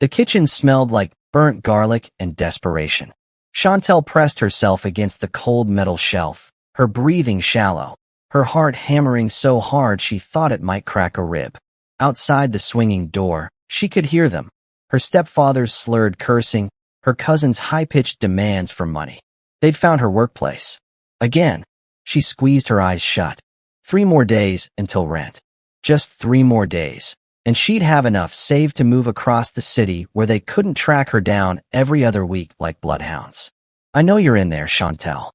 The kitchen smelled like burnt garlic and desperation. Shantel pressed herself against the cold metal shelf, her breathing shallow, her heart hammering so hard she thought it might crack a rib. Outside the swinging door, she could hear them, her stepfather's slurred cursing, her cousin's high-pitched demands for money. They'd found her workplace. Again, she squeezed her eyes shut. 3 more days until rent. Just 3 more days, and she'd have enough saved to move across the city where they couldn't track her down every other week like bloodhounds. I know you're in there, Shantel.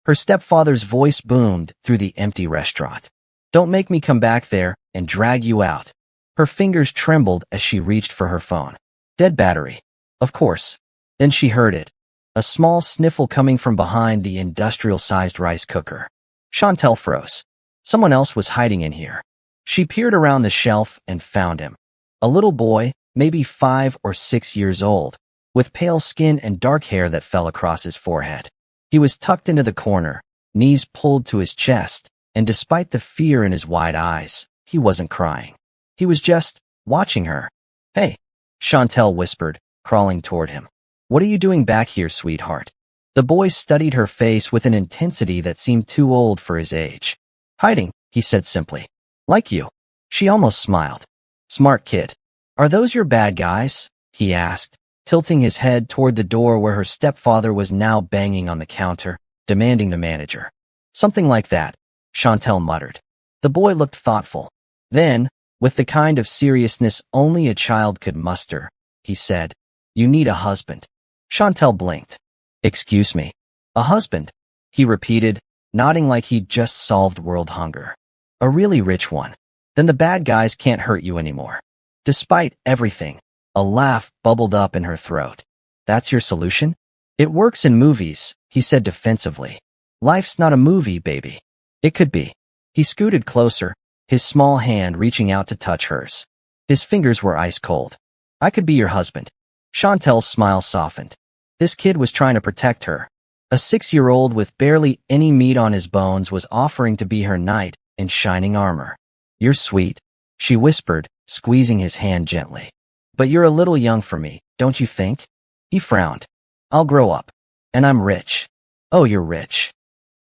Her stepfather's voice boomed through the empty restaurant. Don't make me come back there and drag you out. Her fingers trembled as she reached for her phone. Dead battery. Of course. Then she heard it. A small sniffle coming from behind the industrial-sized rice cooker. Shantel froze. Someone else was hiding in here. She peered around the shelf and found him. A little boy, maybe 5 or 6 years old, with pale skin and dark hair that fell across his forehead. He was tucked into the corner, knees pulled to his chest, and despite the fear in his wide eyes, he wasn't crying. He was just watching her. Hey, Shantel whispered, crawling toward him. What are you doing back here, sweetheart? The boy studied her face with an intensity that seemed too old for his age. Hiding, he said simply. Like you. She almost smiled. Smart kid. Are those your bad guys? He asked, tilting his head toward the door where her stepfather was now banging on the counter, demanding the manager. Something like that, Shantel muttered. The boy looked thoughtful. Then, with the kind of seriousness only a child could muster, he said, You need a husband. Shantel blinked. Excuse me. A husband, he repeated, nodding like he'd just solved world hunger. A really rich one. Then the bad guys can't hurt you anymore. Despite everything, a laugh bubbled up in her throat. That's your solution? It works in movies, he said defensively. Life's not a movie, baby. It could be. He scooted closer, his small hand reaching out to touch hers. His fingers were ice cold. I could be your husband. Chantel's smile softened. This kid was trying to protect her. A 6-year-old with barely any meat on his bones was offering to be her knight in shining armor. You're sweet, she whispered, squeezing his hand gently. But you're a little young for me, don't you think? He frowned. I'll grow up. And I'm rich. Oh, you're rich.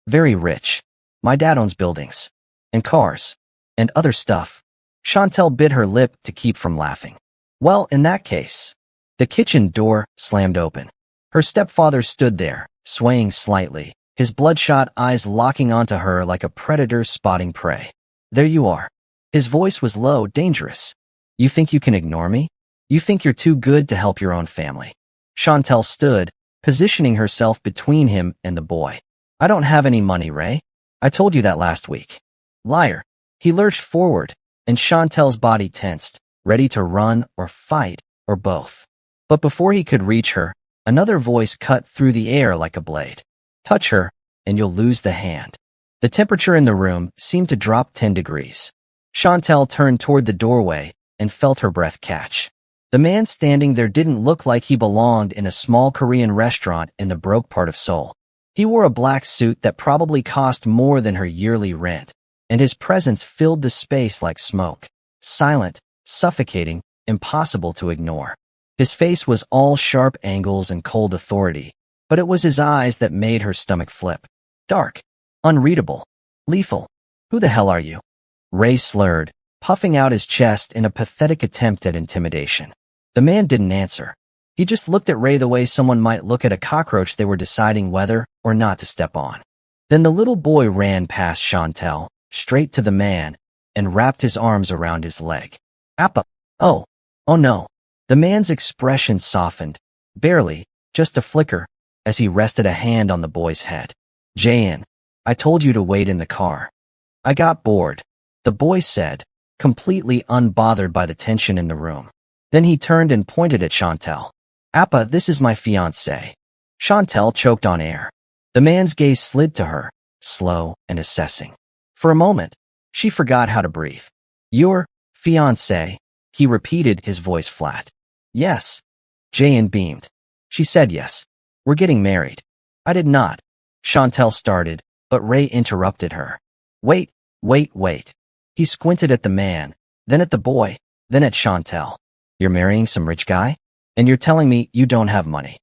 Very rich. My dad owns buildings. And cars. And other stuff. Shantel bit her lip to keep from laughing. Well, in that case. The kitchen door slammed open. Her stepfather stood there, swaying slightly, his bloodshot eyes locking onto her like a predator spotting prey. There you are. His voice was low, dangerous. You think you can ignore me? You think you're too good to help your own family? Shantel stood, positioning herself between him and the boy. I don't have any money, Ray. I told you that last week. Liar. He lurched forward, and Chantel's body tensed, ready to run or fight, or both. But before he could reach her, another voice cut through the air like a blade. Touch her, and you'll lose the hand. The temperature in the room seemed to drop 10 degrees. Shantel turned toward the doorway and felt her breath catch. The man standing there didn't look like he belonged in a small Korean restaurant in the broke part of Seoul. He wore a black suit that probably cost more than her yearly rent, and his presence filled the space like smoke. Silent, suffocating, impossible to ignore. His face was all sharp angles and cold authority, but it was his eyes that made her stomach flip. Dark. Unreadable. Lethal. Who the hell are you? Ray slurred, puffing out his chest in a pathetic attempt at intimidation. The man didn't answer. He just looked at Ray the way someone might look at a cockroach they were deciding whether or not to step on. Then the little boy ran past Shantel, straight to the man, and wrapped his arms around his leg. Appa. Oh no. The man's expression softened, barely, just a flicker, as he rested a hand on the boy's head. Jayan, I told you to wait in the car. I got bored, the boy said, completely unbothered by the tension in the room. Then he turned and pointed at Shantel. Appa, this is my fiancé. Shantel choked on air. The man's gaze slid to her, slow and assessing. For a moment, she forgot how to breathe. Your fiancé, he repeated, his voice flat. Yes. Jayan beamed. She said yes. We're getting married. I did not. Shantel started, but Ray interrupted her. Wait. He squinted at the man, then at the boy, then at Shantel. You're marrying some rich guy? And you're telling me you don't have money.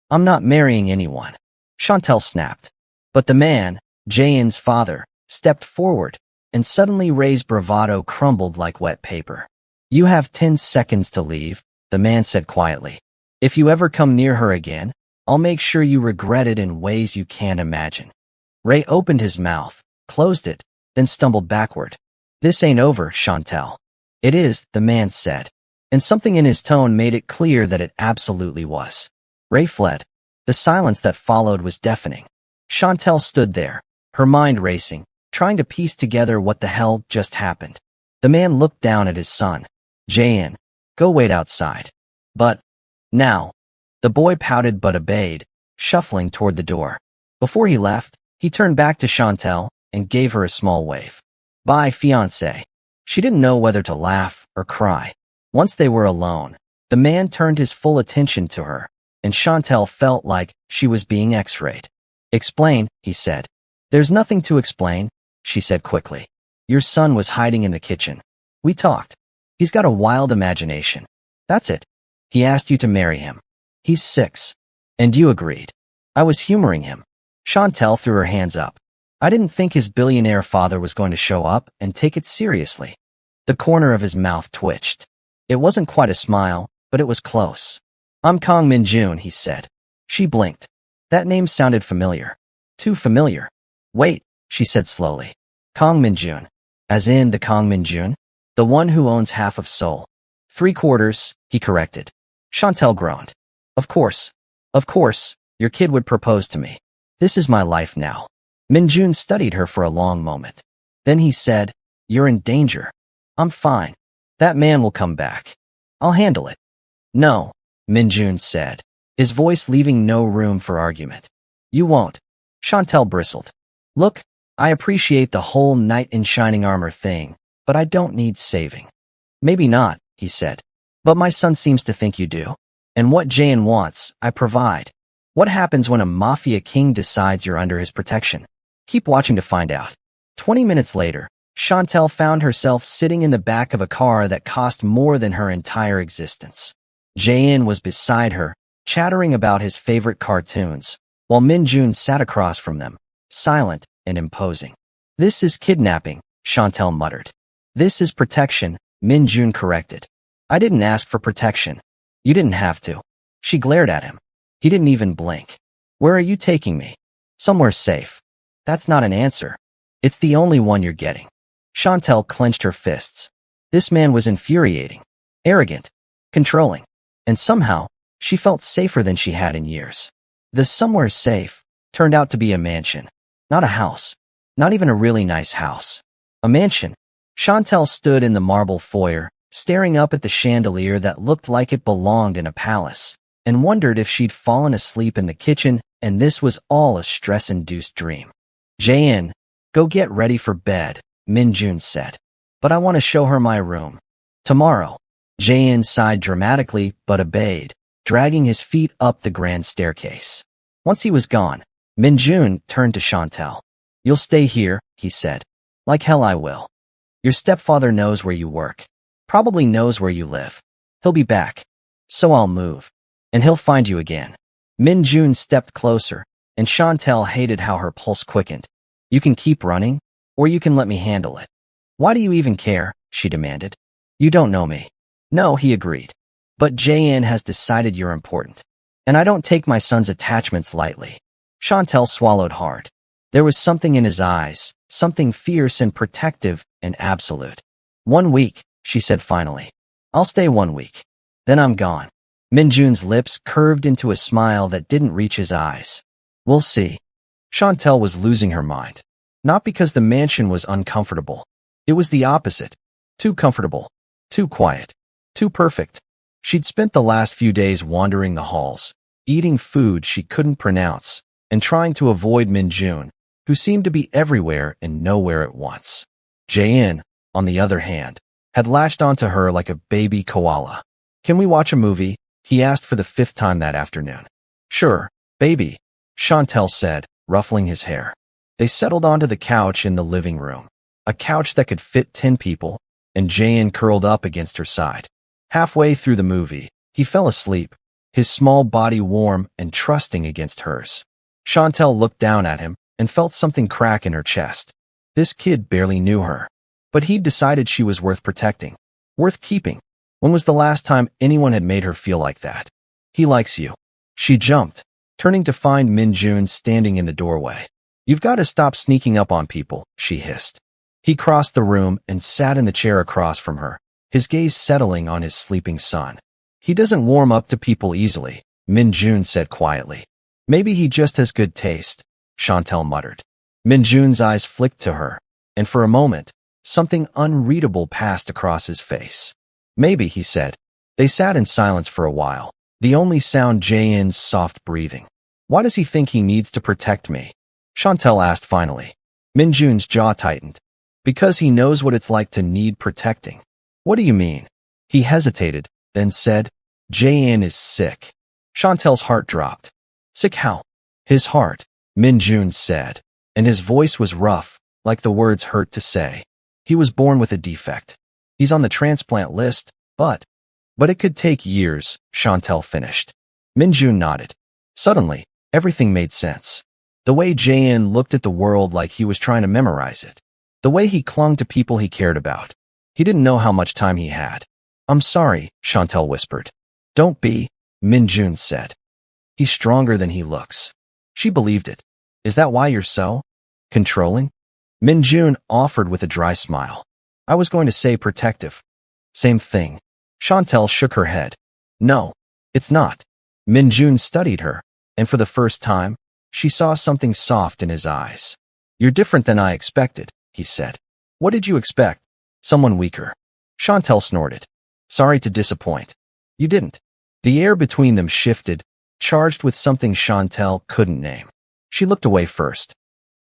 I'm not marrying anyone. Shantel snapped. But the man, Jae-in's father, stepped forward, and suddenly Ray's bravado crumbled like wet paper. You have 10 seconds to leave, the man said quietly. If you ever come near her again, I'll make sure you regret it in ways you can't imagine. Ray opened his mouth, closed it, then stumbled backward. This ain't over, Shantel. It is, the man said, and something in his tone made it clear that it absolutely was. Ray fled. The silence that followed was deafening. Shantel stood there, her mind racing, trying to piece together what the hell just happened. The man looked down at his son. Jae-in, go wait outside. But, now. The boy pouted but obeyed, shuffling toward the door. Before he left, he turned back to Shantel and gave her a small wave. Bye, fiancé. She didn't know whether to laugh or cry. Once they were alone, the man turned his full attention to her, and Shantel felt like she was being x-rayed. Explain, he said. There's nothing to explain, she said quickly. Your son was hiding in the kitchen. We talked. He's got a wild imagination. That's it. He asked you to marry him. He's 6. And you agreed. I was humoring him. Shantel threw her hands up. I didn't think his billionaire father was going to show up and take it seriously. The corner of his mouth twitched. It wasn't quite a smile, but it was close. I'm Kang Min-Jun, he said. She blinked. That name sounded familiar. Too familiar. Wait, she said slowly. Kang Min-Jun. As in the Kang Min-Jun? The one who owns half of Seoul. 3/4, he corrected. Shantel groaned. Of course, your kid would propose to me. This is my life now. Min-Jun studied her for a long moment. Then he said, you're in danger. I'm fine. That man will come back. I'll handle it. No, Min-Jun said, his voice leaving no room for argument. You won't. Shantel bristled. Look, I appreciate the whole knight in shining armor thing, but I don't need saving. Maybe not, he said. But my son seems to think you do. And what Jae-in wants, I provide. What happens when a mafia king decides you're under his protection? Keep watching to find out. 20 minutes later, Shantel found herself sitting in the back of a car that cost more than her entire existence. Jae-in was beside her, chattering about his favorite cartoons, while Min-Jun sat across from them, silent and imposing. This is kidnapping, Shantel muttered. This is protection, Min-Jun corrected. I didn't ask for protection. You didn't have to. She glared at him. He didn't even blink. Where are you taking me? Somewhere safe. That's not an answer. It's the only one you're getting. Shantel clenched her fists. This man was infuriating, arrogant, controlling, and somehow, she felt safer than she had in years. The somewhere safe turned out to be a mansion, not a house, not even a really nice house. A mansion. Shantel stood in the marble foyer, staring up at the chandelier that looked like it belonged in a palace, and wondered if she'd fallen asleep in the kitchen and this was all a stress-induced dream. Jae-in, go get ready for bed, Min-Jun said. But I want to show her my room. Tomorrow. Jae-in sighed dramatically but obeyed, dragging his feet up the grand staircase. Once he was gone, Min-Jun turned to Shantel. You'll stay here, he said. Like hell I will. Your stepfather knows where you work. Probably knows where you live. He'll be back. So I'll move. And he'll find you again. Min-Jun stepped closer, and Shantel hated how her pulse quickened. You can keep running, or you can let me handle it. Why do you even care? She demanded. You don't know me. No, he agreed. But Jae-in has decided you're important. And I don't take my son's attachments lightly. Shantel swallowed hard. There was something in his eyes, something fierce and protective and absolute. 1 week, she said finally. I'll stay 1 week. Then I'm gone. Min-Jun's lips curved into a smile that didn't reach his eyes. We'll see. Shantel was losing her mind. Not because the mansion was uncomfortable. It was the opposite. Too comfortable. Too quiet. Too perfect. She'd spent the last few days wandering the halls, eating food she couldn't pronounce, and trying to avoid Min-Jun, who seemed to be everywhere and nowhere at once. Jae-in, on the other hand, had latched onto her like a baby koala. Can we watch a movie? He asked for the 5th time that afternoon. Sure, baby, Shantel said, ruffling his hair. They settled onto the couch in the living room, a couch that could fit 10 people, and Jae-in curled up against her side. Halfway through the movie, he fell asleep, his small body warm and trusting against hers. Shantel looked down at him and felt something crack in her chest. This kid barely knew her, but he'd decided she was worth protecting, worth keeping. When was the last time anyone had made her feel like that? He likes you. She jumped, turning to find Min-Jun standing in the doorway. You've got to stop sneaking up on people, she hissed. He crossed the room and sat in the chair across from her, his gaze settling on his sleeping son. He doesn't warm up to people easily, Min-Jun said quietly. Maybe he just has good taste, Shantel muttered. Min-Jun's eyes flicked to her, and for a moment, something unreadable passed across his face. Maybe, he said. They sat in silence for a while, the only sound Jae-in's soft breathing. Why does he think he needs to protect me? Shantel asked finally. Min-Jun's jaw tightened. Because he knows what it's like to need protecting. What do you mean? He hesitated, then said, Jae-in is sick. Shantel's heart dropped. Sick how? His heart, Min-Jun said, and his voice was rough, like the words hurt to say. He was born with a defect. He's on the transplant list, but it could take years, Shantel finished. Min-Jun nodded. Suddenly, everything made sense. The way Jae-in looked at the world like he was trying to memorize it. The way he clung to people he cared about. He didn't know how much time he had. I'm sorry, Shantel whispered. Don't be, Min-Jun said. He's stronger than he looks. She believed it. Is that why you're so controlling? Min-Jun offered with a dry smile. I was going to say protective. Same thing. Shantel shook her head. No, it's not. Min-Jun studied her, and for the first time, she saw something soft in his eyes. You're different than I expected, he said. What did you expect? Someone weaker. Shantel snorted. Sorry to disappoint. You didn't. The air between them shifted, charged with something Shantel couldn't name. She looked away first.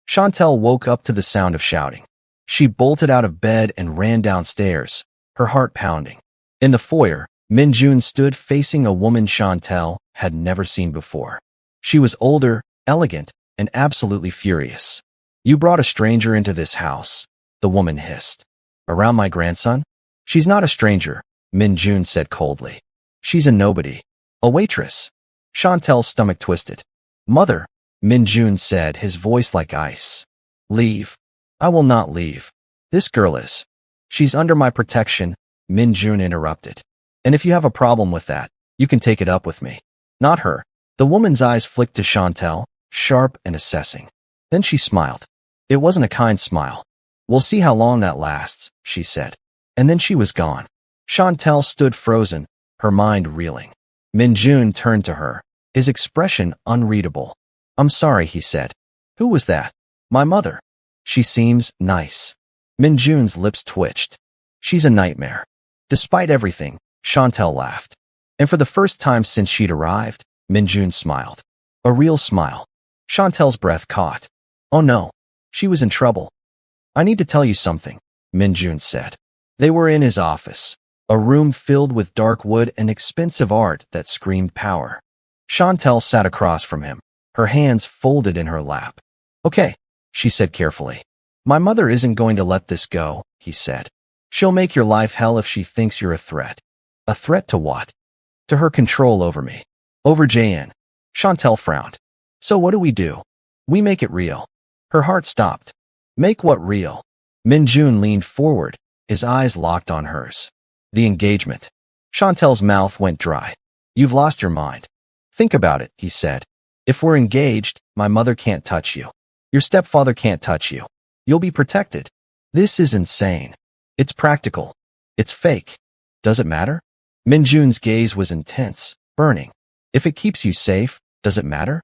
Shantel woke up to the sound of shouting. She bolted out of bed and ran downstairs, her heart pounding. In the foyer, Min-Jun stood facing a woman Shantel had never seen before. She was older, elegant, and absolutely furious. You brought a stranger into this house, the woman hissed. Around my grandson? She's not a stranger, Min-Jun said coldly. She's a nobody. A waitress. Shantel's stomach twisted. Mother, Min-Jun said, his voice like ice. Leave. I will not leave. This girl is. She's under my protection, Min-Jun interrupted. And if you have a problem with that, you can take it up with me. Not her. The woman's eyes flicked to Shantel, sharp and assessing. Then she smiled. It wasn't a kind smile. We'll see how long that lasts, she said. And then she was gone. Shantel stood frozen, her mind reeling. Min-Jun turned to her, his expression unreadable. I'm sorry, he said. Who was that? My mother. She seems nice. Min-Jun's lips twitched. She's a nightmare. Despite everything, Shantel laughed. And for the first time since she'd arrived, Min-Jun smiled. A real smile. Shantel's breath caught. Oh no. She was in trouble. I need to tell you something, Min-Jun said. They were in his office, a room filled with dark wood and expensive art that screamed power. Shantel sat across from him, her hands folded in her lap. Okay, she said carefully. My mother isn't going to let this go, he said. She'll make your life hell if she thinks you're a threat. A threat to what? To her control over me. Over Jae-in. Shantel frowned. So what do? We make it real. Her heart stopped. Make what real? Min-Jun leaned forward, his eyes locked on hers. The engagement. Shantel's mouth went dry. You've lost your mind. Think about it, he said. If we're engaged, my mother can't touch you. Your stepfather can't touch you. You'll be protected. This is insane. It's practical. It's fake. Does it matter? Min-Jun's gaze was intense, burning. If it keeps you safe, does it matter?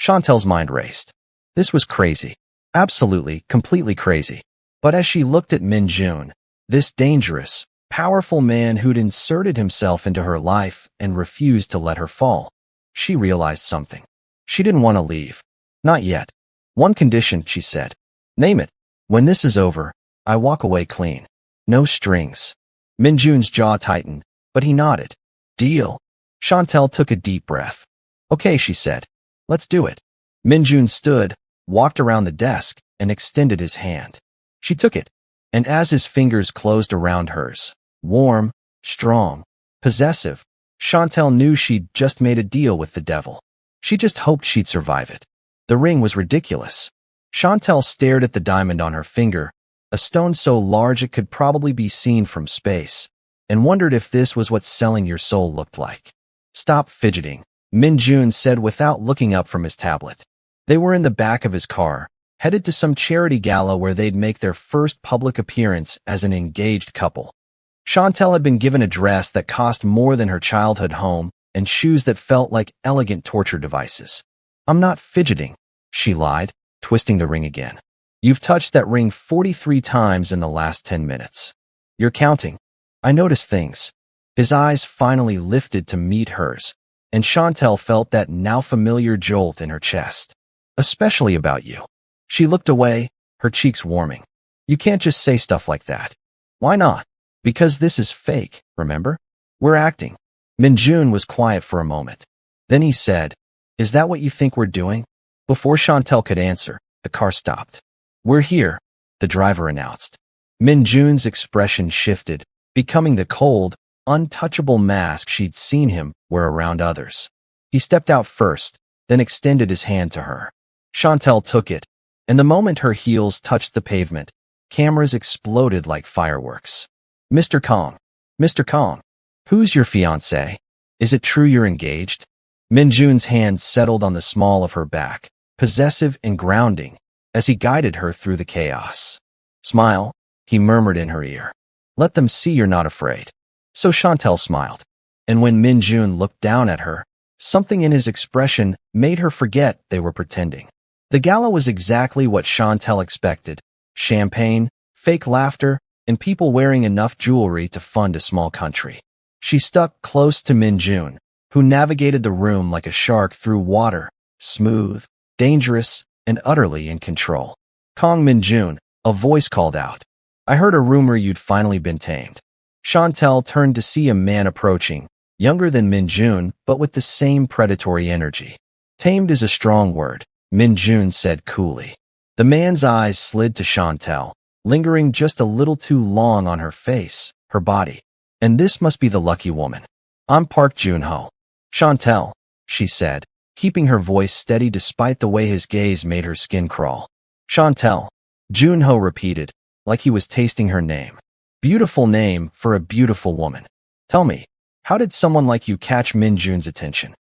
Shantel's mind raced. This was crazy. Absolutely, completely crazy. But as she looked at Min-Jun, this dangerous, powerful man who'd inserted himself into her life and refused to let her fall, she realized something. She didn't want to leave. Not yet. One condition, she said. Name it. When this is over, I walk away clean. No strings. Min-Jun's jaw tightened, but he nodded. Deal. Shantel took a deep breath. Okay, she said. Let's do it. Min-Jun stood, walked around the desk, and extended his hand. She took it, and as his fingers closed around hers, warm, strong, possessive, Shantel knew she'd just made a deal with the devil. She just hoped she'd survive it. The ring was ridiculous. Shantel stared at the diamond on her finger, a stone so large it could probably be seen from space, and wondered if this was what selling your soul looked like. "Stop fidgeting," Min-Jun said without looking up from his tablet. They were in the back of his car, headed to some charity gala where they'd make their first public appearance as an engaged couple. Shantel had been given a dress that cost more than her childhood home and shoes that felt like elegant torture devices. "I'm not fidgeting," she lied, twisting the ring again. "You've touched that ring 43 times in the last 10 minutes. You're counting. I noticed things." His eyes finally lifted to meet hers, and Shantel felt that now familiar jolt in her chest. "Especially about you." She looked away, her cheeks warming. "You can't just say stuff like that." "Why not?" "Because this is fake, remember? We're acting." Min-Jun was quiet for a moment. Then he said, "Is that what you think we're doing?" Before Shantel could answer, the car stopped. "We're here," the driver announced. Min-Jun's expression shifted, becoming the cold, untouchable mask she'd seen him wear around others. He stepped out first, then extended his hand to her. Shantel took it, and the moment her heels touched the pavement, cameras exploded like fireworks. "Mr. Kang. Mr. Kang. Who's your fiancé? Is it true you're engaged?" Min-Jun's hand settled on the small of her back, possessive and grounding, as he guided her through the chaos. "Smile," he murmured in her ear. "Let them see you're not afraid." So Shantel smiled, and when Min-Jun looked down at her, something in his expression made her forget they were pretending. The gala was exactly what Shantel expected: champagne, fake laughter, and people wearing enough jewelry to fund a small country. She stuck close to Min-Jun, who navigated the room like a shark through water, smooth, dangerous, and utterly in control. "Kang Min-Jun," a voice called out. "I heard a rumor you'd finally been tamed." Shantel turned to see a man approaching, younger than Min-Jun, but with the same predatory energy. "Tamed is a strong word," Min-Jun said coolly. The man's eyes slid to Shantel, lingering just a little too long on her face, her body. "And this must be the lucky woman. I'm Park Jun-ho." "Shantel," she said, keeping her voice steady despite the way his gaze made her skin crawl. "Shantel," Jun-ho repeated, like he was tasting her name. "Beautiful name for a beautiful woman. Tell me, how did someone like you catch Min-Jun's attention?"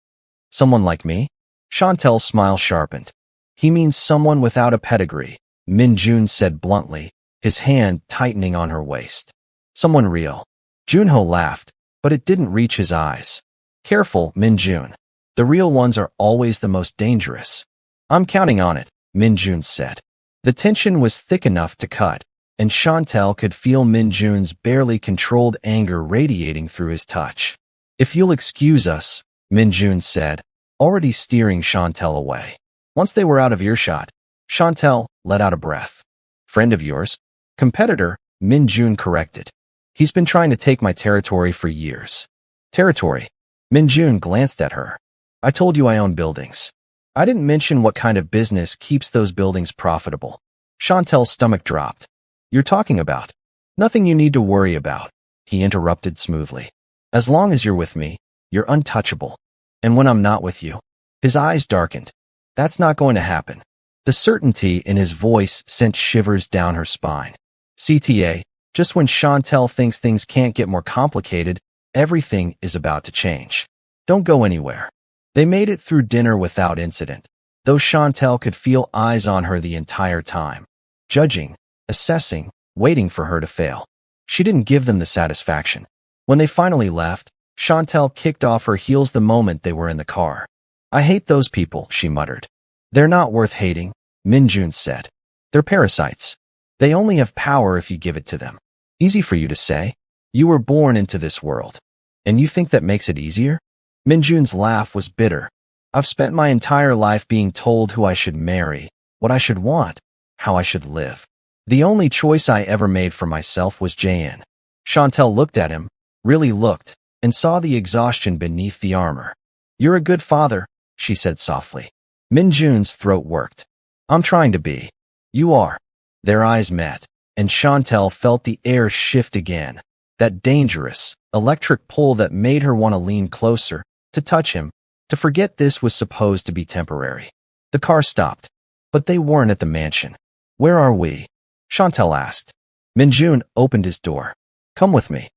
"Someone like me?" Shantel's smile sharpened. "He means someone without a pedigree," Min-Jun said bluntly, his hand tightening on her waist. "Someone real." Jun-ho laughed, but it didn't reach his eyes. "Careful, Min-Jun. The real ones are always the most dangerous." "I'm counting on it," Min-Jun said. The tension was thick enough to cut, and Shantel could feel Min-Jun's barely controlled anger radiating through his touch. "If you'll excuse us," Min-Jun said, already steering Shantel away. Once they were out of earshot, Shantel let out a breath. "Friend of yours?" "Competitor," Min-Jun corrected. "He's been trying to take my territory for years." "Territory?" Min-Jun glanced at her. "I told you I own buildings. I didn't mention what kind of business keeps those buildings profitable." Shantel's stomach dropped. "You're talking about?" "Nothing you need to worry about," he interrupted smoothly. "As long as you're with me, you're untouchable. And when I'm not with you..." His eyes darkened. "That's not going to happen." The certainty in his voice sent shivers down her spine. CTA, just when Shantel thinks things can't get more complicated, everything is about to change. "Don't go anywhere." They made it through dinner without incident, though Shantel could feel eyes on her the entire time, judging, assessing, waiting for her to fail. She didn't give them the satisfaction. When they finally left, Shantel kicked off her heels the moment they were in the car. "I hate those people," she muttered. "They're not worth hating," Min-Jun said. "They're parasites. They only have power if you give it to them." "Easy for you to say. You were born into this world. And you think that makes it easier?" Min-Jun's laugh was bitter. "I've spent my entire life being told who I should marry, what I should want, how I should live. The only choice I ever made for myself was Jae-in." Shantel looked at him, really looked, and saw the exhaustion beneath the armor. "You're a good father," she said softly. Min-Jun's throat worked. "I'm trying to be." "You are." Their eyes met, and Shantel felt the air shift again, that dangerous, electric pull that made her want to lean closer, to touch him, to forget this was supposed to be temporary. The car stopped, but they weren't at the mansion. "Where are we?" Shantel asked. Min-Jun opened his door. "Come with me."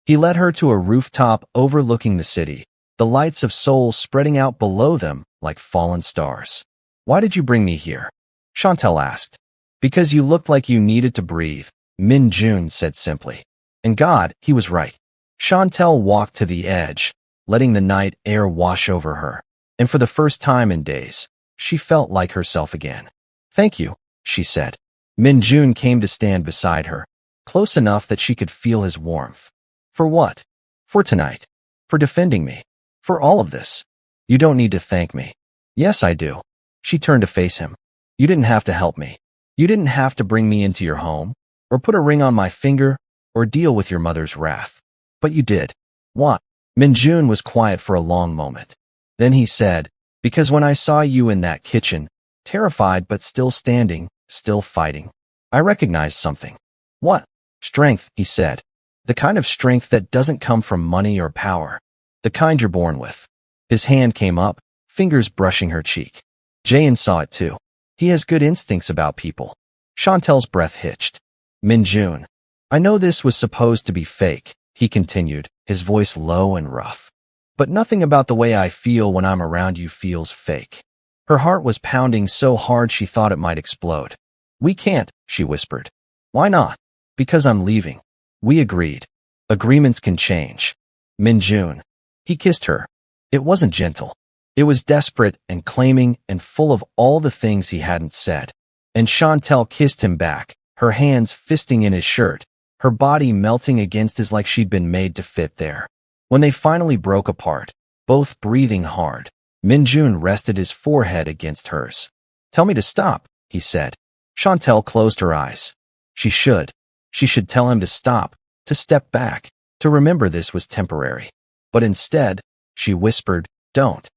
He led her to a rooftop overlooking the city, the lights of Seoul spreading out below them like fallen stars. "Why did you bring me here?" Shantel asked. "Because you looked like you needed to breathe," Min-Jun said simply. And God, he was right. Shantel walked to the edge, letting the night air wash over her, and for the first time in days, she felt like herself again. "Thank you," she said. Min-Jun came to stand beside her, close enough that she could feel his warmth. "For what?" "For tonight. For defending me. For all of this." "You don't need to thank me." "Yes, I do." She turned to face him. "You didn't have to help me. You didn't have to bring me into your home, or put a ring on my finger, or deal with your mother's wrath. But you did." "What?" Min-Jun was quiet for a long moment. Then he said, "Because when I saw you in that kitchen, terrified but still standing, still fighting, I recognized something." "What?" "Strength," he said. "The kind of strength that doesn't come from money or power. The kind you're born with." His hand came up, fingers brushing her cheek. Jaein saw it too. He has good instincts about people. Chantel's breath hitched. "Min-Jun, I know this was supposed to be fake," he continued, his voice low and rough. "But nothing about the way I feel when I'm around you feels fake." Her heart was pounding so hard she thought it might explode. "We can't," she whispered. "Why not?" "Because I'm leaving." "We agreed. Agreements can change." "Min-Jun." He kissed her. It wasn't gentle. It was desperate and claiming and full of all the things he hadn't said. And Shantel kissed him back, her hands fisting in his shirt, her body melting against his like she'd been made to fit there. When they finally broke apart, both breathing hard, Min-Jun rested his forehead against hers. "Tell me to stop," he said. Shantel closed her eyes. She should. She should tell him to stop, to step back, to remember this was temporary. But instead, she whispered, "Don't."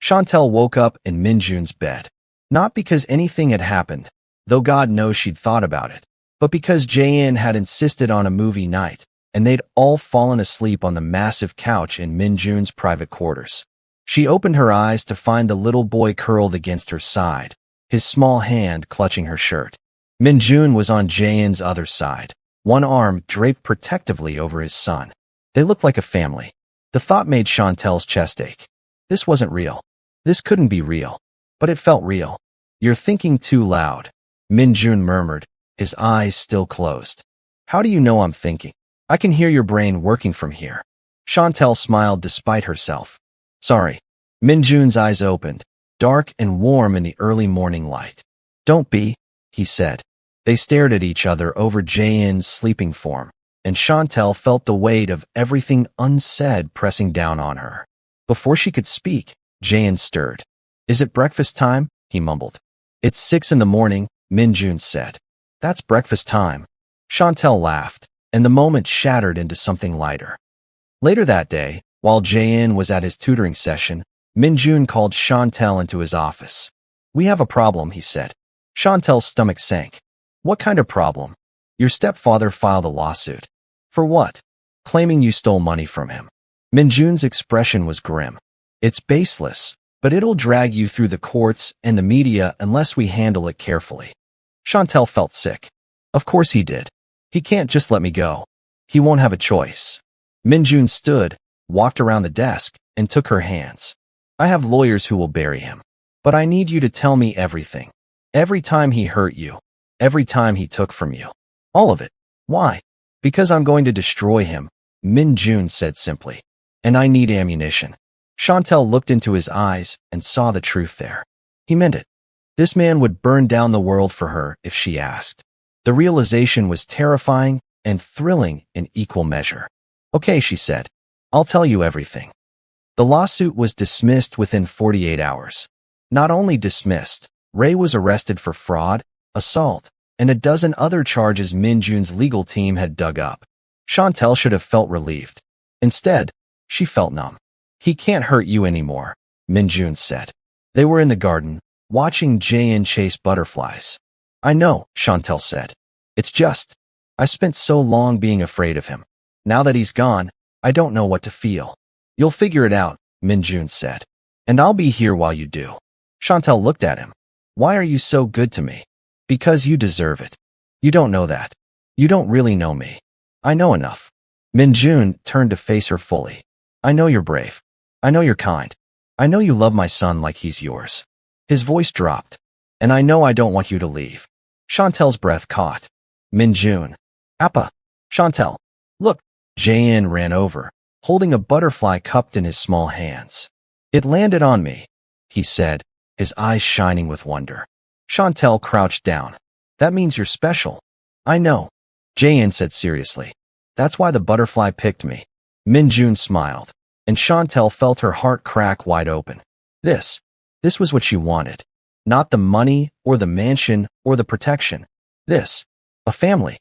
Shantel woke up in Min-Jun's bed. Not because anything had happened, though God knows she'd thought about it, but because Jaein had insisted on a movie night, and they'd all fallen asleep on the massive couch in Min-Jun's private quarters. She opened her eyes to find the little boy curled against her side, his small hand clutching her shirt. Min-Jun was on Jaein's other side, one arm draped protectively over his son. They looked like a family. The thought made Chantel's chest ache. This wasn't real. This couldn't be real. But it felt real. "You're thinking too loud," Min-Jun murmured, his eyes still closed. "How do you know I'm thinking? I can hear your brain working from here." Shantel smiled despite herself. "Sorry." Min-Jun's eyes opened, dark and warm in the early morning light. "Don't be," he said. They stared at each other over Jaein's sleeping form, and Shantel felt the weight of everything unsaid pressing down on her. Before she could speak, Jaein stirred. "Is it breakfast time?" he mumbled. "It's 6 in the morning," Min-Jun said. "That's breakfast time." Shantel laughed, and the moment shattered into something lighter. Later that day, while Jaein was at his tutoring session, Min-Jun called Shantel into his office. "We have a problem," he said. Chantel's stomach sank. "What kind of problem?" "Your stepfather filed a lawsuit." "For what?" "Claiming you stole money from him." Min-Jun's expression was grim. "It's baseless, but it'll drag you through the courts and the media unless we handle it carefully." Shantel felt sick. Of course he did. He can't just let me go. He won't have a choice. Min-Jun stood, walked around the desk, and took her hands. "I have lawyers who will bury him. But I need you to tell me everything. Every time he hurt you. Every time he took from you. All of it." "Why?" "Because I'm going to destroy him," Min-Jun said simply. "And I need ammunition." Shantel looked into his eyes and saw the truth there. He meant it. This man would burn down the world for her if she asked. The realization was terrifying and thrilling in equal measure. "Okay," she said. "I'll tell you everything." The lawsuit was dismissed within 48 hours. Not only dismissed, Ray was arrested for fraud, assault, and a dozen other charges Min-Jun's legal team had dug up. Shantel should have felt relieved. Instead, she felt numb. "He can't hurt you anymore," Min-Jun said. They were in the garden, watching Jaein chase butterflies. "I know," Shantel said. "It's just, I spent so long being afraid of him. Now that he's gone, I don't know what to feel. You'll figure it out, Min-Jun said. And I'll be here while you do. Shantel looked at him. Why are you so good to me? Because you deserve it. You don't know that. You don't really know me. I know enough. Min-Jun turned to face her fully. I know you're brave. I know you're kind. I know you love my son like he's yours. His voice dropped. And I know I don't want you to leave. Chantel's breath caught. Min-Jun. Appa. Shantel. Look. Jae-in ran over, holding a butterfly cupped in his small hands. It landed on me, he said, his eyes shining with wonder. Shantel crouched down. That means you're special. I know. Jae-in said seriously. That's why the butterfly picked me. Min-Jun smiled, and Shantel felt her heart crack wide open. This was what she wanted. Not the money, or the mansion, or the protection. A family.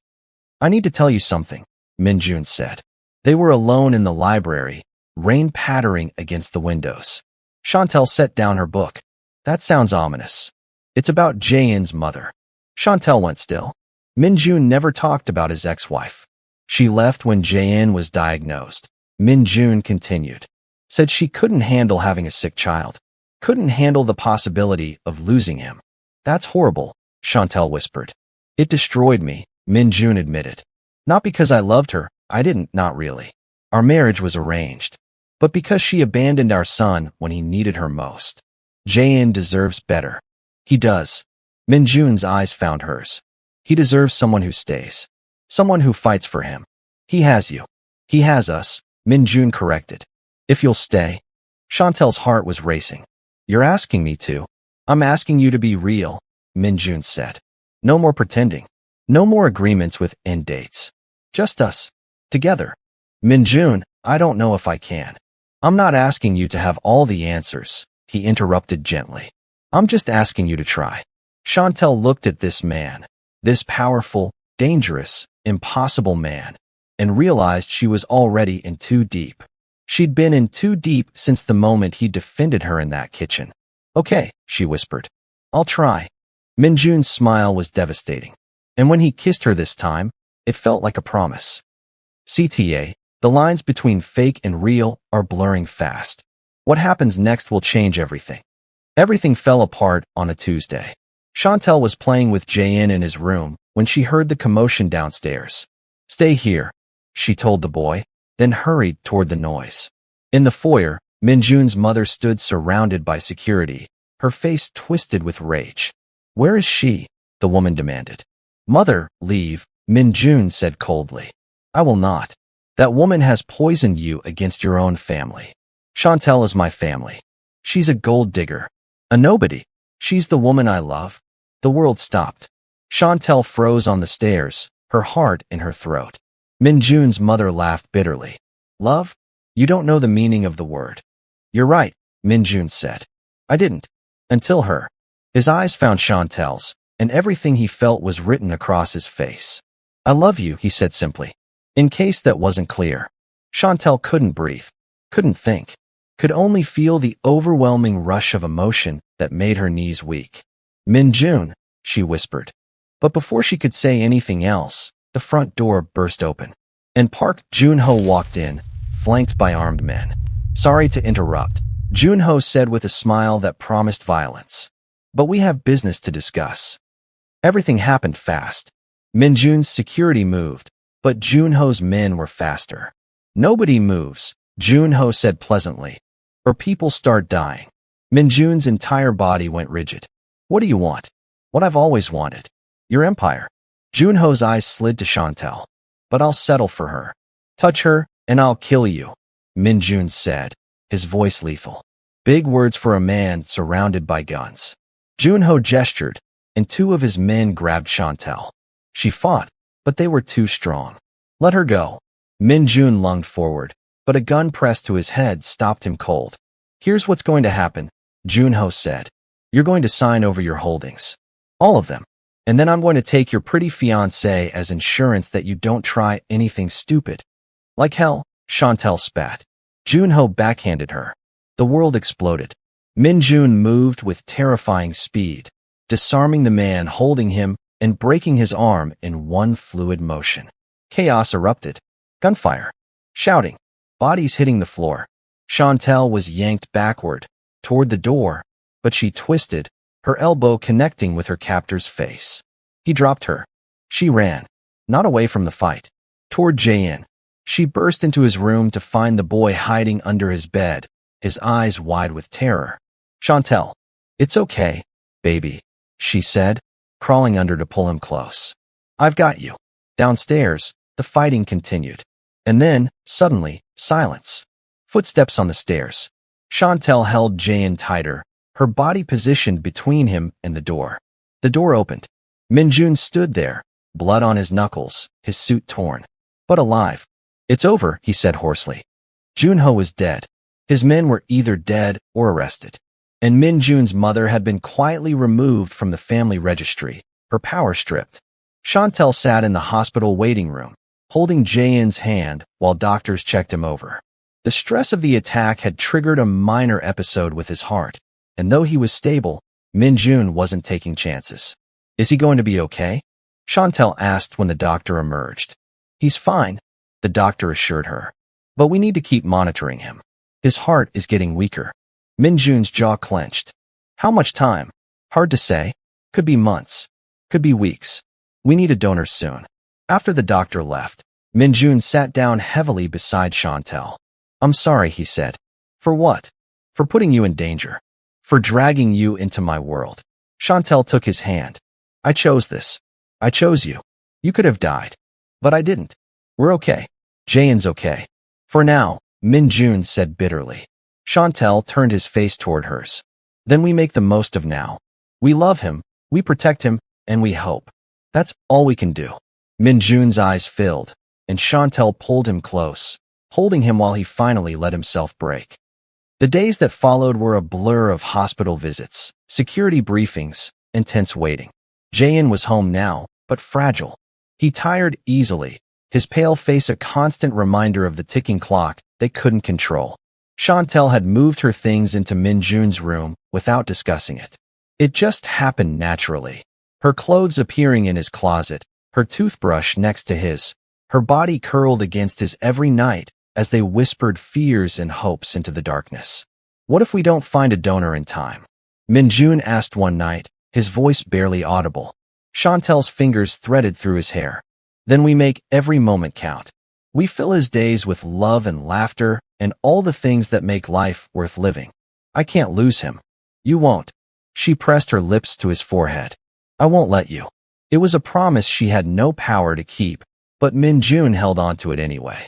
I need to tell you something, Min-Jun said. They were alone in the library, rain pattering against the windows. Shantel set down her book. That sounds ominous. It's about Jae-in's mother. Shantel went still. Min-Jun never talked about his ex-wife. She left when Jae-in was diagnosed. Min-Jun continued. Said she couldn't handle having a sick child. Couldn't handle the possibility of losing him. That's horrible, Shantel whispered. It destroyed me, Min-Jun admitted. Not because I loved her, I didn't, not really. Our marriage was arranged. But because she abandoned our son when he needed her most. Jae-in deserves better. He does. Min-Jun's eyes found hers. He deserves someone who stays. Someone who fights for him. He has you. He has us, Min-Jun corrected. If you'll stay. Chantel's heart was racing. You're asking me to. I'm asking you to be real, Min-Jun said. No more pretending. No more agreements with end dates. Just us. Together. Min-Jun, I don't know if I can. I'm not asking you to have all the answers, he interrupted gently. I'm just asking you to try. Shantel looked at this man, this powerful, dangerous, impossible man, and realized she was already in too deep. She'd been in too deep since the moment he defended her in that kitchen. Okay, she whispered. I'll try. Min-Jun's smile was devastating. And when he kissed her this time, it felt like a promise. CTA, the lines between fake and real are blurring fast. What happens next will change everything. Everything fell apart on a Tuesday. Shantel was playing with Jae-in in his room when she heard the commotion downstairs. Stay here, she told the boy, then hurried toward the noise. In the foyer, Min-Jun's mother stood surrounded by security, her face twisted with rage. Where is she? The woman demanded. Mother, leave, Min-Jun said coldly. I will not. That woman has poisoned you against your own family. Shantel is my family. She's a gold digger. A nobody. She's the woman I love. The world stopped. Shantel froze on the stairs, her heart in her throat. Min-Jun's mother laughed bitterly. Love? You don't know the meaning of the word. You're right, Min-Jun said. I didn't. Until her. His eyes found Shantel's, and everything he felt was written across his face. I love you, he said simply. In case that wasn't clear. Shantel couldn't breathe, couldn't think, could only feel the overwhelming rush of emotion that made her knees weak. Min-Jun, she whispered. But before she could say anything else, the front door burst open, and Park Jun-ho walked in, flanked by armed men. Sorry to interrupt, Jun-ho said with a smile that promised violence. But we have business to discuss. Everything happened fast. Min-Jun's security moved, but Jun-ho's men were faster. Nobody moves, Jun-ho said pleasantly, or people start dying. Min-Jun's entire body went rigid. What do you want? What I've always wanted. Your empire. Jun-ho's eyes slid to Shantel. But I'll settle for her. Touch her, and I'll kill you, Min-Jun said, his voice lethal. Big words for a man surrounded by guns. Jun-ho gestured, and two of his men grabbed Shantel. She fought, but they were too strong. Let her go. Min-Jun lunged forward, but a gun pressed to his head stopped him cold. Here's what's going to happen, Jun-ho said. You're going to sign over your holdings. All of them. And then I'm going to take your pretty fiancé as insurance that you don't try anything stupid. Like hell, Shantel spat. Jun-ho backhanded her. The world exploded. Min-Jun moved with terrifying speed, disarming the man holding him and breaking his arm in one fluid motion. Chaos erupted. Gunfire. Shouting. Bodies hitting the floor. Shantel was yanked backward, toward the door, but she twisted, her elbow connecting with her captor's face. He dropped her. She ran, not away from the fight, toward Jae-in. She burst into his room to find the boy hiding under his bed, his eyes wide with terror. Shantel. It's okay, baby, she said, crawling under to pull him close. I've got you. Downstairs, the fighting continued. And then, suddenly, silence. Footsteps on the stairs. Shantel held Jae-in tighter, her body positioned between him and the door. The door opened. Min-Jun stood there, blood on his knuckles, his suit torn, but alive. It's over, he said hoarsely. Junho was dead. His men were either dead or arrested. And Min-Jun's mother had been quietly removed from the family registry, her power stripped. Shantel sat in the hospital waiting room, holding Jae-in's hand while doctors checked him over. The stress of the attack had triggered a minor episode with his heart, and though he was stable, Min-Jun wasn't taking chances. Is he going to be okay? Shantel asked when the doctor emerged. He's fine, the doctor assured her. But we need to keep monitoring him. His heart is getting weaker. Min-Jun's jaw clenched. How much time? Hard to say. Could be months. Could be weeks. We need a donor soon. After the doctor left, Min-Jun sat down heavily beside Shantel. I'm sorry, he said. For what? For putting you in danger. For dragging you into my world. Shantel took his hand. I chose this. I chose you. You could have died. But I didn't. We're okay. Jae-in's okay. For now, Min-Jun said bitterly. Shantel turned his face toward hers. Then we make the most of now. We love him, we protect him, and we hope. That's all we can do. Min-Jun's eyes filled, and Shantel pulled him close, holding him while he finally let himself break. The days that followed were a blur of hospital visits, security briefings, intense waiting. Jae-in was home now, but fragile. He tired easily, his pale face a constant reminder of the ticking clock they couldn't control. Shantel had moved her things into Min-Jun's room without discussing it. It just happened naturally. Her clothes appearing in his closet, her toothbrush next to his, her body curled against his every night as they whispered fears and hopes into the darkness. What if we don't find a donor in time? Min-Jun asked one night, his voice barely audible. Shantel's fingers threaded through his hair. Then we make every moment count. We fill his days with love and laughter and all the things that make life worth living. I can't lose him. You won't. She pressed her lips to his forehead. I won't let you. It was a promise she had no power to keep, but Min-Jun held on to it anyway.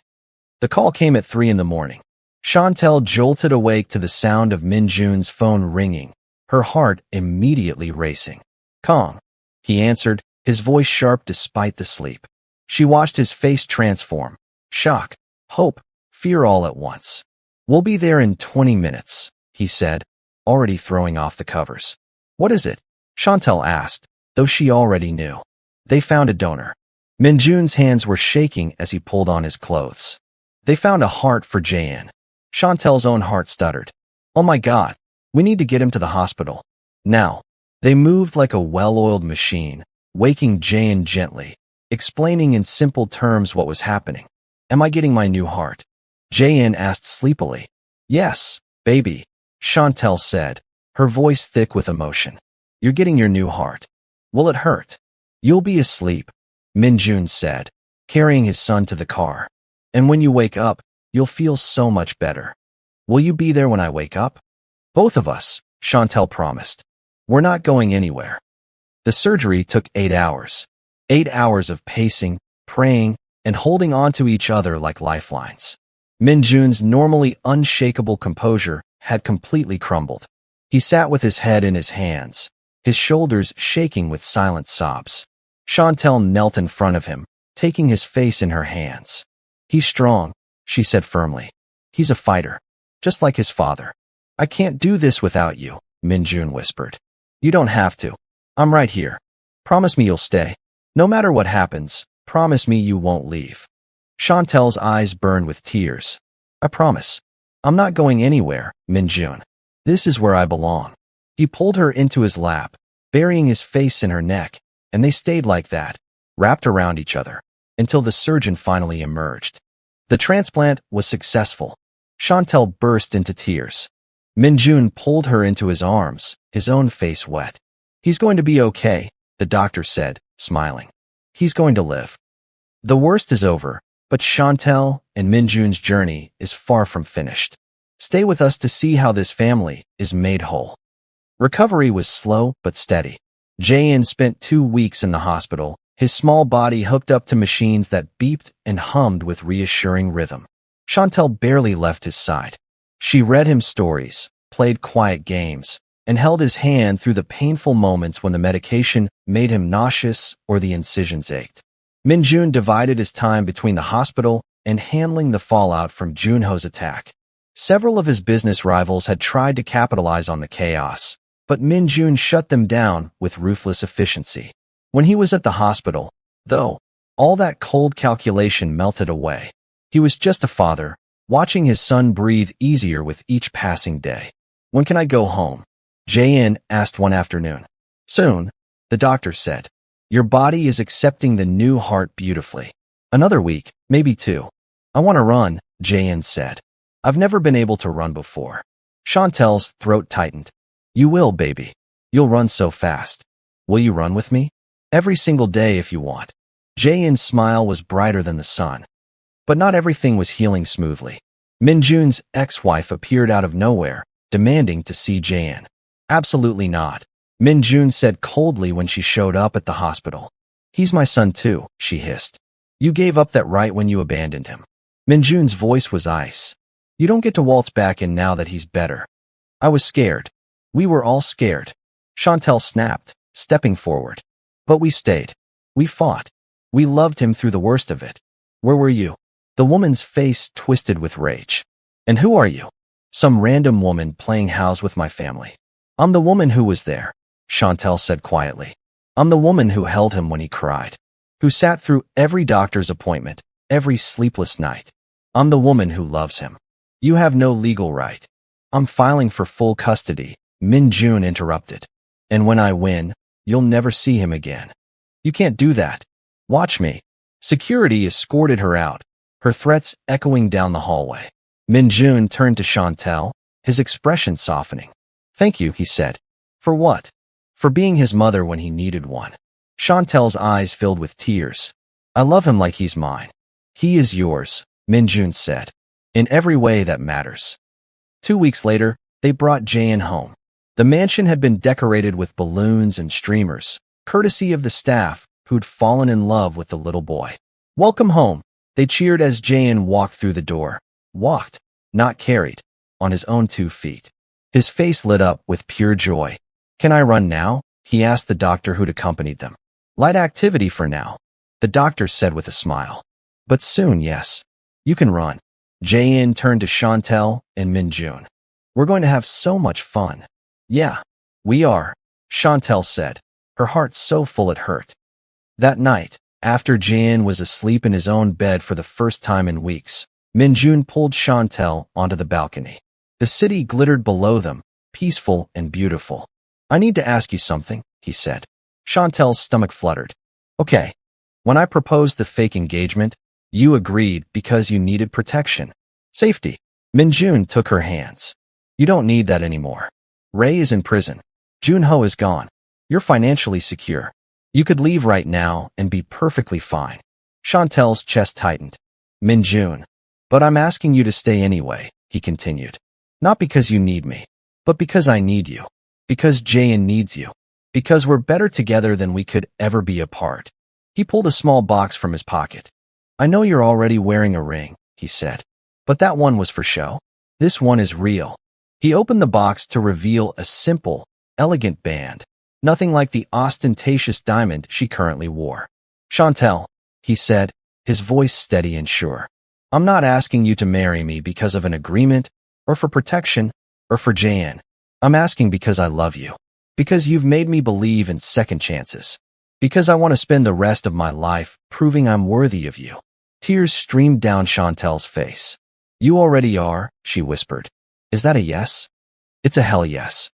The call came at 3 a.m. Shantel jolted awake to the sound of Min-Jun's phone ringing, her heart immediately racing. Kang, he answered, his voice sharp despite the sleep. She watched his face transform. Shock, hope, fear all at once. We'll be there in 20 minutes, he said, already throwing off the covers. What is it? Shantel asked, though she already knew. They found a donor. Min-Jun's hands were shaking as he pulled on his clothes. They found a heart for Jae-in. Shantel's own heart stuttered. Oh my God, we need to get him to the hospital. Now. They moved like a well-oiled machine, waking Jae-in gently, explaining in simple terms what was happening. Am I getting my new heart? Jae-in asked sleepily. Yes, baby, Shantel said, her voice thick with emotion. You're getting your new heart. Will it hurt? You'll be asleep, Min-Jun said, carrying his son to the car. And when you wake up, you'll feel so much better. Will you be there when I wake up? Both of us, Shantel promised. We're not going anywhere. The surgery took 8 hours. 8 hours of pacing, praying, and holding on to each other like lifelines. Min-Jun's normally unshakable composure had completely crumbled. He sat with his head in his hands, his shoulders shaking with silent sobs. Shantel knelt in front of him, taking his face in her hands. He's strong, she said firmly. He's a fighter, just like his father. I can't do this without you, Min-Jun whispered. You don't have to. I'm right here. Promise me you'll stay. No matter what happens, promise me you won't leave. Shantel's eyes burned with tears. I promise. I'm not going anywhere, Min-Jun. This is where I belong. He pulled her into his lap, burying his face in her neck, and they stayed like that, wrapped around each other, until the surgeon finally emerged. The transplant was successful. Shantel burst into tears. Min-Jun pulled her into his arms, his own face wet. He's going to be okay, the doctor said, smiling. He's going to live. The worst is over, but Shantel and Min-Jun's journey is far from finished. Stay with us to see how this family is made whole. Recovery was slow but steady. Jae-in spent 2 weeks in the hospital, his small body hooked up to machines that beeped and hummed with reassuring rhythm. Shantel barely left his side. She read him stories, played quiet games, and held his hand through the painful moments when the medication made him nauseous or the incisions ached. Min-Jun divided his time between the hospital and handling the fallout from Junho's attack. Several of his business rivals had tried to capitalize on the chaos, but Min-Jun shut them down with ruthless efficiency. When he was at the hospital, though, all that cold calculation melted away. He was just a father, watching his son breathe easier with each passing day. When can I go home? Jae-in asked one afternoon. Soon, the doctor said. Your body is accepting the new heart beautifully. Another week, maybe 2. I want to run, Jae-in said. I've never been able to run before. Chantel's throat tightened. You will, baby. You'll run so fast. Will you run with me? Every single day if you want. Jae-in's smile was brighter than the sun. But not everything was healing smoothly. Min-Jun's ex-wife appeared out of nowhere, demanding to see Jae-in. Absolutely not, Min-Jun said coldly when she showed up at the hospital. He's my son too, she hissed. You gave up that right when you abandoned him. Min-Jun's voice was ice. You don't get to waltz back in now that he's better. I was scared. We were all scared. Shantel snapped, stepping forward. But we stayed. We fought. We loved him through the worst of it. Where were you? The woman's face twisted with rage. And who are you? Some random woman playing house with my family. I'm the woman who was there, Shantel said quietly. I'm the woman who held him when he cried, who sat through every doctor's appointment, every sleepless night. I'm the woman who loves him. You have no legal right. I'm filing for full custody, Min-Jun interrupted. And when I win, you'll never see him again. You can't do that. Watch me. Security escorted her out, her threats echoing down the hallway. Min-Jun turned to Shantel, his expression softening. Thank you, he said. For what? For being his mother when he needed one. Chantel's eyes filled with tears. I love him like he's mine. He is yours, Min-Jun said. In every way that matters. 2 weeks later, they brought Jae-in home. The mansion had been decorated with balloons and streamers, courtesy of the staff who'd fallen in love with the little boy. Welcome home, they cheered as Jae-in walked through the door. Walked, not carried, on his own 2 feet. His face lit up with pure joy. Can I run now? He asked the doctor who'd accompanied them. Light activity for now, the doctor said with a smile. But soon, yes. You can run. Jae-in turned to Shantel and Min-Jun. We're going to have so much fun. Yeah, we are, Shantel said, her heart so full it hurt. That night, after Jae-in was asleep in his own bed for the first time in weeks, Min-Jun pulled Shantel onto the balcony. The city glittered below them, peaceful and beautiful. I need to ask you something, he said. Chantel's stomach fluttered. Okay. When I proposed the fake engagement, you agreed because you needed protection. Safety. Min-Jun took her hands. You don't need that anymore. Ray is in prison. Junho is gone. You're financially secure. You could leave right now and be perfectly fine. Chantel's chest tightened. Min-Jun. But I'm asking you to stay anyway, he continued. Not because you need me, but because I need you. Because Jae-in needs you. Because we're better together than we could ever be apart. He pulled a small box from his pocket. I know you're already wearing a ring, he said. But that one was for show. This one is real. He opened the box to reveal a simple, elegant band. Nothing like the ostentatious diamond she currently wore. Shantel, he said, his voice steady and sure. I'm not asking you to marry me because of an agreement, or for protection, or for Jae-in. I'm asking because I love you. Because you've made me believe in second chances. Because I want to spend the rest of my life proving I'm worthy of you. Tears streamed down Chantel's face. You already are, she whispered. Is that a yes? It's a hell yes.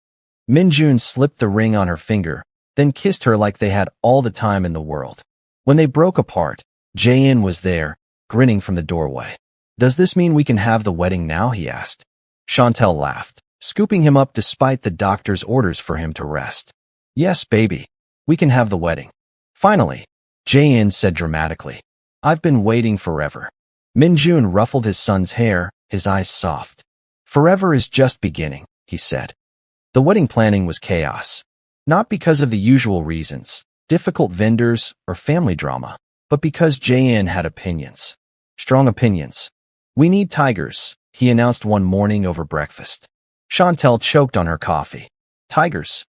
Min-Jun slipped the ring on her finger, then kissed her like they had all the time in the world. When they broke apart, Jae-in was there, grinning from the doorway. Does this mean we can have the wedding now? He asked. Shantel laughed, scooping him up despite the doctor's orders for him to rest. Yes, baby. We can have the wedding. Finally, Jae-in said dramatically. I've been waiting forever. Min-Jun ruffled his son's hair, his eyes soft. Forever is just beginning, he said. The wedding planning was chaos. Not because of the usual reasons, difficult vendors or family drama, but because Jae-in had opinions. Strong opinions. We need tigers, he announced one morning over breakfast. Shantel choked on her coffee. Tigers?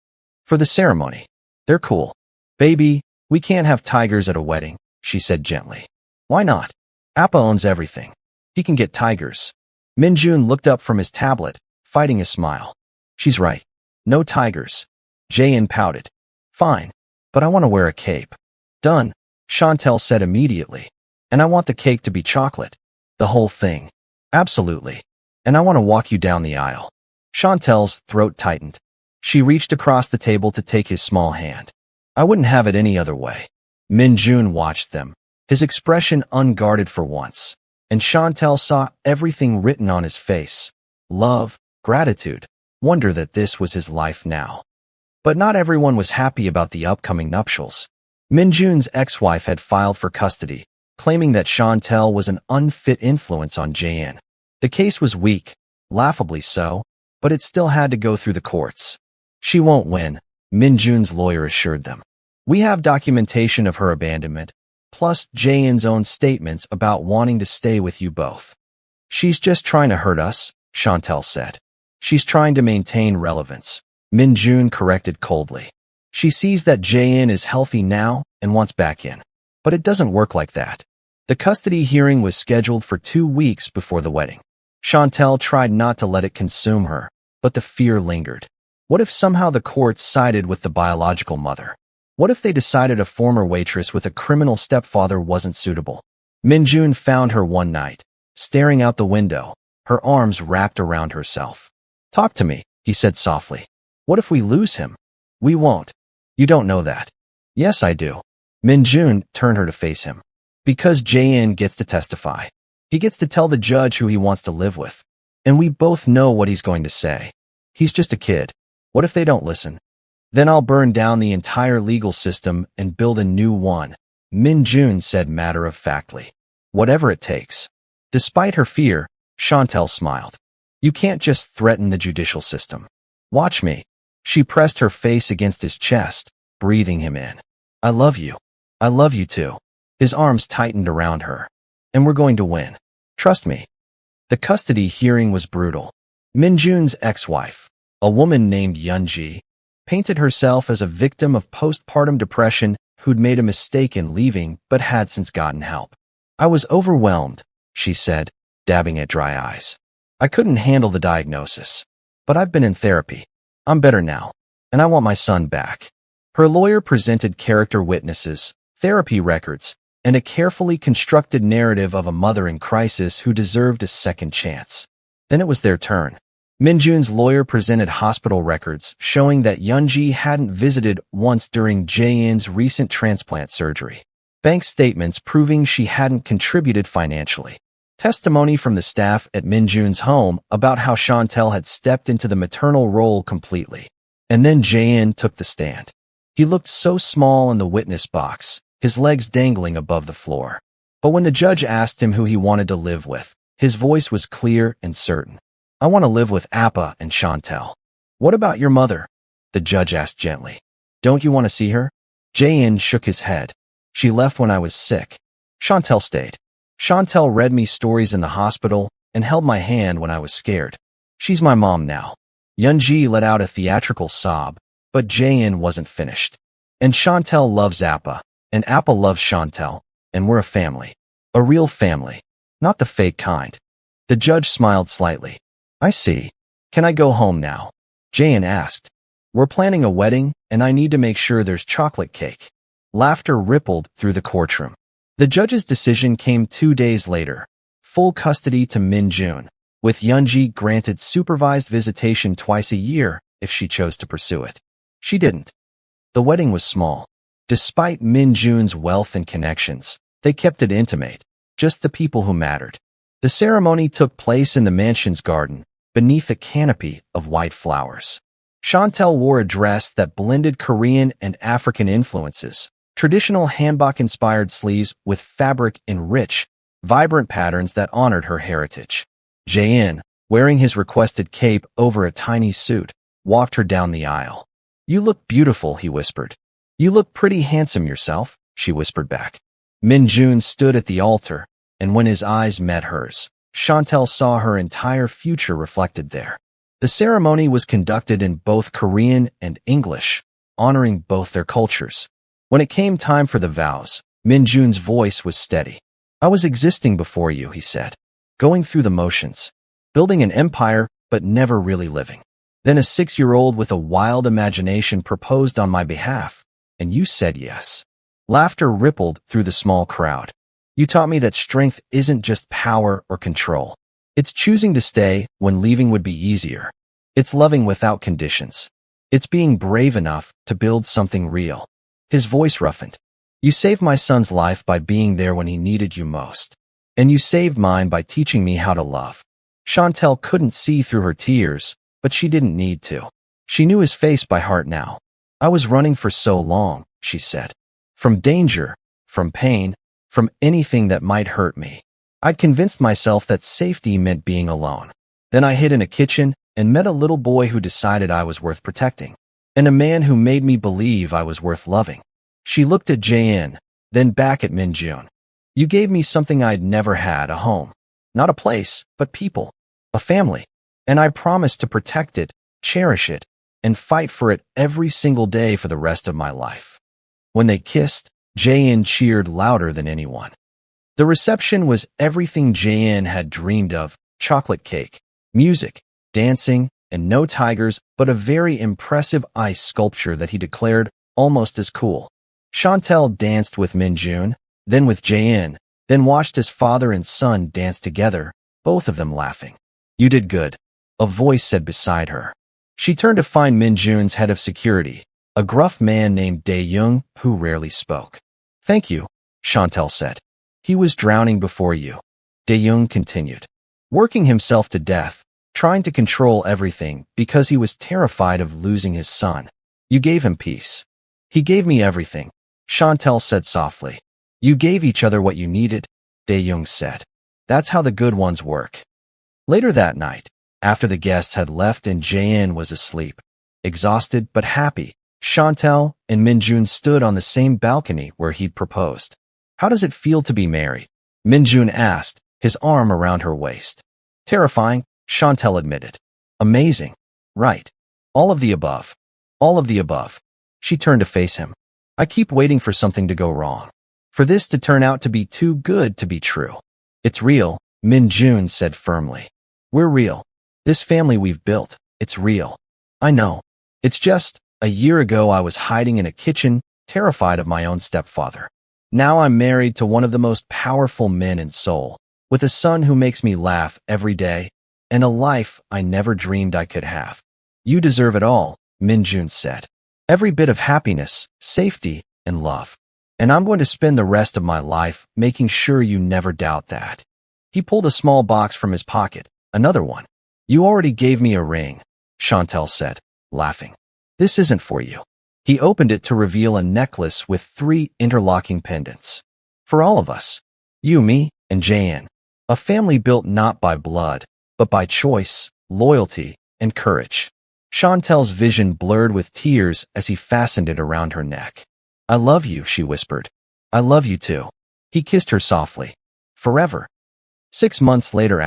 For the ceremony. They're cool. Baby, we can't have tigers at a wedding, she said gently. Why not? Appa owns everything. He can get tigers. Min-Jun looked up from his tablet, fighting a smile. She's right. No tigers. Jae-in pouted. Fine, but I want to wear a cape. Done, Shantel said immediately. And I want the cake to be chocolate. The whole thing. Absolutely. And I want to walk you down the aisle. Chantel's throat tightened. She reached across the table to take his small hand. I wouldn't have it any other way. Min-Jun watched them, his expression unguarded for once, and Shantel saw everything written on his face. Love, gratitude, wonder that this was his life now. But not everyone was happy about the upcoming nuptials. Min-Jun's ex-wife had filed for custody, claiming that Shantel was an unfit influence on Jae-in. The case was weak, laughably so, but it still had to go through the courts. She won't win, Min-Jun's lawyer assured them. We have documentation of her abandonment, plus Jae-in's own statements about wanting to stay with you both. She's just trying to hurt us, Shantel said. She's trying to maintain relevance, Min-Jun corrected coldly. She sees that Jae-in is healthy now and wants back in. But it doesn't work like that. The custody hearing was scheduled for 2 weeks before the wedding. Shantel tried not to let it consume her, but the fear lingered. What if somehow the courts sided with the biological mother? What if they decided a former waitress with a criminal stepfather wasn't suitable? Min-Jun found her one night, staring out the window, her arms wrapped around herself. Talk to me, he said softly. What if we lose him? We won't. You don't know that. Yes, I do. Min-Jun turned her to face him. Because Jae-in gets to testify. He gets to tell the judge who he wants to live with. And we both know what he's going to say. He's just a kid. What if they don't listen? Then I'll burn down the entire legal system and build a new one, Min-Jun said matter-of-factly. Whatever it takes. Despite her fear, Shantel smiled. You can't just threaten the judicial system. Watch me. She pressed her face against his chest, breathing him in. I love you. I love you too. His arms tightened around her. And we're going to win. Trust me. The custody hearing was brutal. Min-Jun's ex-wife, a woman named Yoon-ji, painted herself as a victim of postpartum depression who'd made a mistake in leaving but had since gotten help. I was overwhelmed, she said, dabbing at dry eyes. I couldn't handle the diagnosis. But I've been in therapy. I'm better now. And I want my son back. Her lawyer presented character witnesses, therapy records, and a carefully constructed narrative of a mother in crisis who deserved a second chance. Then it was their turn. Min-Jun's lawyer presented hospital records showing that Yoon-ji hadn't visited once during Jae-in's recent transplant surgery. Bank statements proving she hadn't contributed financially. Testimony from the staff at Min-Jun's home about how Shantel had stepped into the maternal role completely. And then Jae-in took the stand. He looked so small in the witness box, his legs dangling above the floor. But when the judge asked him who he wanted to live with, his voice was clear and certain. I want to live with Appa and Shantel. What about your mother? The judge asked gently. Don't you want to see her? Jae-in shook his head. She left when I was sick. Shantel stayed. Shantel read me stories in the hospital and held my hand when I was scared. She's my mom now. Yoon-ji let out a theatrical sob, but Jae-in wasn't finished. And Shantel loves Appa, and Appa loves Shantel, and we're a family. A real family. Not the fake kind. The judge smiled slightly. I see. Can I go home now? Jae-in asked. We're planning a wedding, and I need to make sure there's chocolate cake. Laughter rippled through the courtroom. The judge's decision came 2 days later. Full custody to Min-Jun, with Yoon-ji granted supervised visitation twice a year if she chose to pursue it. She didn't. The wedding was small. Despite Min-Jun's wealth and connections, they kept it intimate, just the people who mattered. The ceremony took place in the mansion's garden, beneath a canopy of white flowers. Shantel wore a dress that blended Korean and African influences, traditional hanbok-inspired sleeves with fabric in rich, vibrant patterns that honored her heritage. Jae-in, wearing his requested cape over a tiny suit, walked her down the aisle. "You look beautiful," he whispered. "You look pretty handsome yourself," she whispered back. Min-Jun stood at the altar, and when his eyes met hers, Shantel saw her entire future reflected there. The ceremony was conducted in both Korean and English, honoring both their cultures. When it came time for the vows, Min-Jun's voice was steady. "I was existing before you," he said, "going through the motions, building an empire, but never really living. Then a 6-year-old with a wild imagination proposed on my behalf, and you said yes." Laughter rippled through the small crowd. "You taught me that strength isn't just power or control. It's choosing to stay when leaving would be easier. It's loving without conditions. It's being brave enough to build something real." His voice roughened. "You saved my son's life by being there when he needed you most. And you saved mine by teaching me how to love." Shantel couldn't see through her tears, but she didn't need to. She knew his face by heart now. "I was running for so long," she said. "From danger, from pain, from anything that might hurt me. I'd convinced myself that safety meant being alone. Then I hid in a kitchen and met a little boy who decided I was worth protecting, and a man who made me believe I was worth loving." She looked at Jae-in, then back at Min-Jun. "You gave me something I'd never had, a home. Not a place, but people. A family. And I promised to protect it, cherish it, and fight for it every single day for the rest of my life." When they kissed, Jae-in cheered louder than anyone. The reception was everything Jae-in had dreamed of: chocolate cake, music, dancing, and no tigers, but a very impressive ice sculpture that he declared almost as cool. Shantel danced with Min-Jun, then with Jae-in, then watched his father and son dance together, both of them laughing. "You did good," a voice said beside her. She turned to find Min-Jun's head of security, a gruff man named Dae-Young who rarely spoke. "Thank you," Shantel said. "He was drowning before you," Dae-Young continued, working himself to death, trying to control everything because he was terrified of losing his son. "You gave him peace." "He gave me everything," Shantel said softly. "You gave each other what you needed," Dae-Young said. "That's how the good ones work." Later that night, after the guests had left and Jae-in was asleep, exhausted but happy, Shantel and Min-Jun stood on the same balcony where he'd proposed. "How does it feel to be married?" Min-Jun asked, his arm around her waist. "Terrifying," Shantel admitted. "Amazing. Right. All of the above. All of the above." She turned to face him. "I keep waiting for something to go wrong. For this to turn out to be too good to be true." "It's real," Min-Jun said firmly. "We're real. This family we've built, it's real. I know. It's just, a year ago I was hiding in a kitchen, terrified of my own stepfather. Now I'm married to one of the most powerful men in Seoul, with a son who makes me laugh every day, and a life I never dreamed I could have." "You deserve it all," Min-Jun said. "Every bit of happiness, safety, and love. And I'm going to spend the rest of my life making sure you never doubt that." He pulled a small box from his pocket, another one. "You already gave me a ring," Shantel said, laughing. "This isn't for you." He opened it to reveal a necklace with 3 interlocking pendants. "For all of us. You, me, and Jae-in. A family built not by blood, but by choice, loyalty, and courage." Shantel's vision blurred with tears as he fastened it around her neck. "I love you," she whispered. "I love you too." He kissed her softly. "Forever." 6 months later,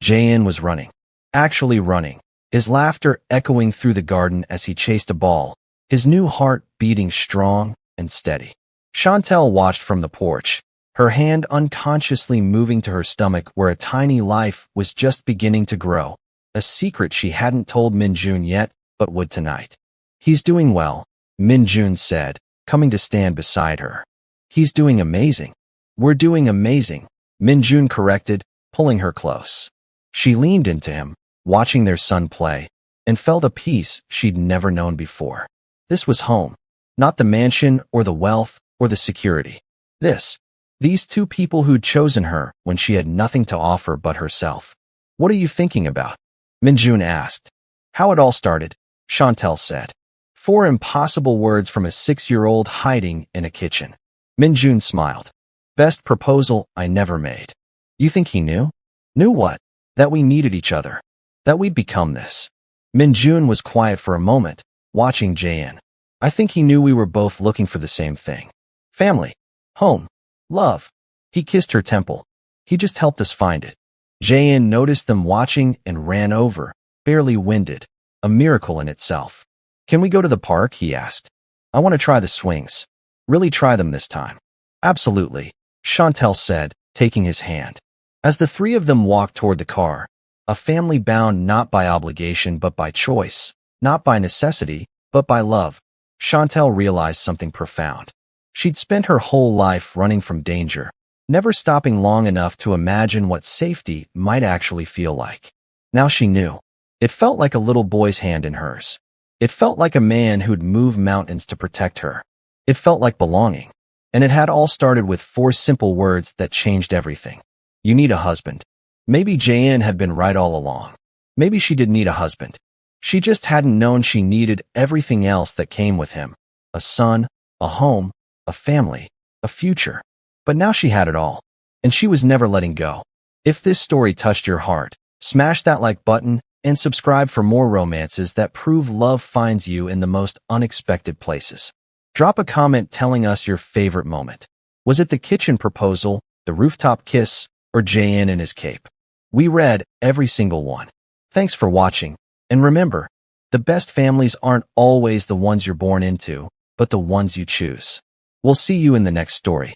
Jae-in was running. Actually running. His laughter echoing through the garden as he chased a ball, his new heart beating strong and steady. Shantel watched from the porch, her hand unconsciously moving to her stomach where a tiny life was just beginning to grow, a secret she hadn't told Min-Jun yet, but would tonight. "He's doing well," Min-Jun said, coming to stand beside her. "He's doing amazing." "We're doing amazing," Min-Jun corrected, pulling her close. She leaned into him, watching their son play, and felt a peace she'd never known before. This was home, not the mansion or the wealth or the security. This These two people who'd chosen her when she had nothing to offer but herself. What are you thinking about? Min-Jun asked. How it all started, Shantel said. 4 impossible words from a 6-year-old hiding in a kitchen. Min-Jun smiled. Best proposal I never made. You think he knew? Knew what? That we needed each other. That we'd become this. Min-Jun was quiet for a moment, watching Jae-in. I think he knew we were both looking for the same thing. Family. Home. Love. He kissed her temple. He just helped us find it. Jae-in noticed them watching and ran over, barely winded. A miracle in itself. Can we go to the park? He asked. I want to try the swings. Really try them this time. Absolutely, Shantel said, taking his hand. As the 3 of them walked toward the car, a family bound not by obligation but by choice, not by necessity, but by love, Shantel realized something profound. She'd spent her whole life running from danger, never stopping long enough to imagine what safety might actually feel like. Now she knew. It felt like a little boy's hand in hers. It felt like a man who'd move mountains to protect her. It felt like belonging. And it had all started with 4 simple words that changed everything. You need a husband. Maybe Jae-in had been right all along. Maybe she did need a husband. She just hadn't known she needed everything else that came with him. A son, a home, a family, a future. But now she had it all. And she was never letting go. If this story touched your heart, smash that like button and subscribe for more romances that prove love finds you in the most unexpected places. Drop a comment telling us your favorite moment. Was it the kitchen proposal, the rooftop kiss, or Jae-in in his cape? We read every single one. Thanks for watching, and remember, the best families aren't always the ones you're born into, but the ones you choose. We'll see you in the next story.